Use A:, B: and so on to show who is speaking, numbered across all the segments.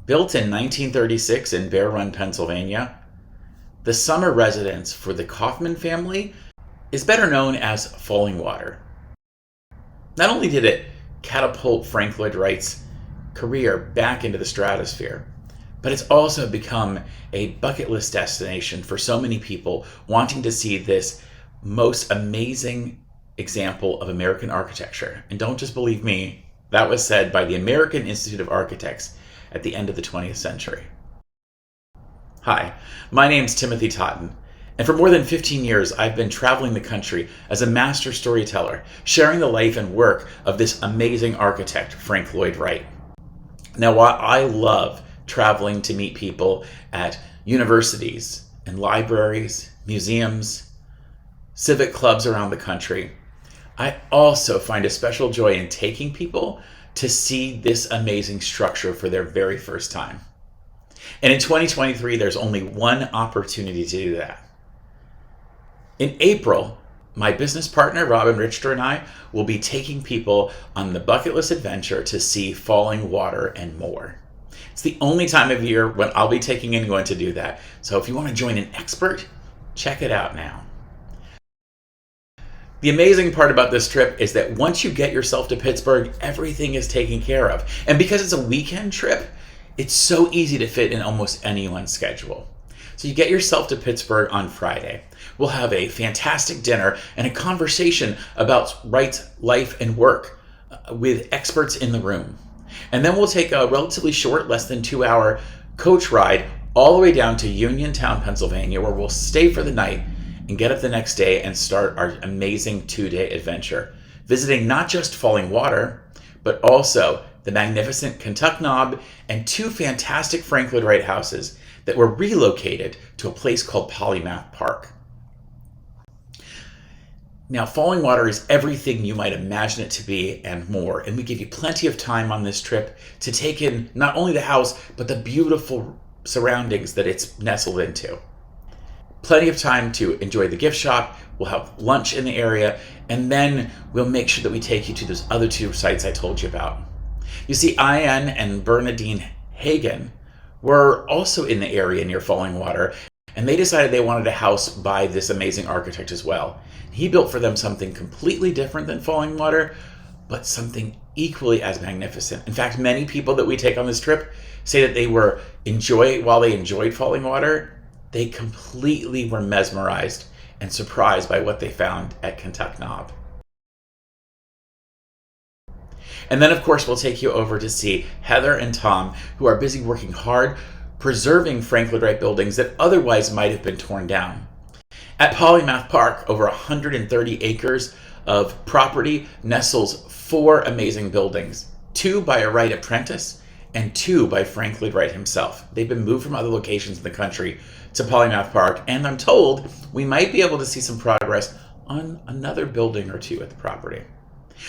A: Built in 1936 in Bear Run, Pennsylvania, the summer residence for the Kaufman family is better known as Fallingwater. Not only did it catapult Frank Lloyd Wright's career back into the stratosphere, but it's also become a bucket list destination for so many people wanting to see this most amazing example of American architecture. And don't just believe me, that was said by the American Institute of Architects at the end of the 20th century. Hi, my name's Timothy Totten, and for more than 15 years I've been traveling the country as a master storyteller, sharing the life and work of this amazing architect, Frank Lloyd Wright. Now, while I love traveling to meet people at universities and libraries, museums, civic clubs around the country, I also find a special joy in taking people to see this amazing structure for their very first time. And in 2023, there's only one opportunity to do that. In April, my business partner, Robin Richter, and I will be taking people on the bucket list adventure to see Fallingwater and more. It's the only time of year when I'll be taking anyone to do that. So if you want to join an expert, check it out now. The amazing part about this trip is that once you get yourself to Pittsburgh, everything is taken care of. And because it's a weekend trip, it's so easy to fit in almost anyone's schedule. So you get yourself to Pittsburgh on Friday. We'll have a fantastic dinner and a conversation about Wright's life and work with experts in the room. And then we'll take a relatively short, less than 2-hour coach ride all the way down to Uniontown, Pennsylvania, where we'll stay for the night and get up the next day and start our amazing 2-day adventure, visiting not just Fallingwater, but also the magnificent Kentuck Knob and 2 fantastic Frank Lloyd Wright houses that were relocated to a place called Polymath Park. Now, Fallingwater is everything you might imagine it to be and more, and we give you plenty of time on this trip to take in not only the house, but the beautiful surroundings that it's nestled into. Plenty of time to enjoy the gift shop. We'll have lunch in the area, and then we'll make sure that we take you to those other 2 sites I told you about. You see, Ian and Bernadine Hagen were also in the area near Fallingwater, and they decided they wanted a house by this amazing architect as well. He built for them something completely different than Fallingwater, but something equally as magnificent. In fact, many people that we take on this trip say that while they enjoyed Fallingwater, they completely were mesmerized and surprised by what they found at Kentuck Knob. And then, of course, we'll take you over to see Heather and Tom, who are busy working hard, preserving Frank Lloyd Wright buildings that otherwise might have been torn down. At Polymath Park, over 130 acres of property nestles 4 amazing buildings, 2 by a Wright apprentice and 2 by Frank Lloyd Wright himself. They've been moved from other locations in the country to Polymath Park, and I'm told we might be able to see some progress on another building or 2 at the property.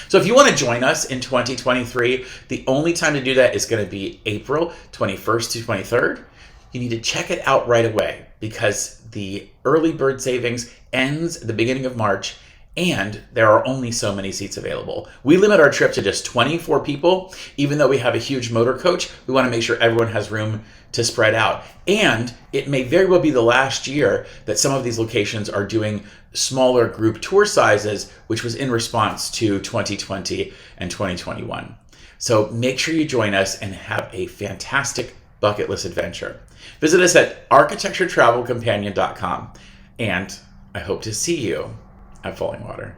A: So if you want to join us in 2023, the only time to do that is going to be April 21st to 23rd. You need to check it out right away because the early bird savings ends at the beginning of March, and there are only so many seats available. We limit our trip to just 24 people. Even though we have a huge motor coach, we want to make sure everyone has room to spread out. And it may very well be the last year that some of these locations are doing smaller group tour sizes, which was in response to 2020 and 2021. So make sure you join us and have a fantastic bucket list adventure. Visit us at architecturetravelcompanion.com, and I hope to see you at Fallingwater.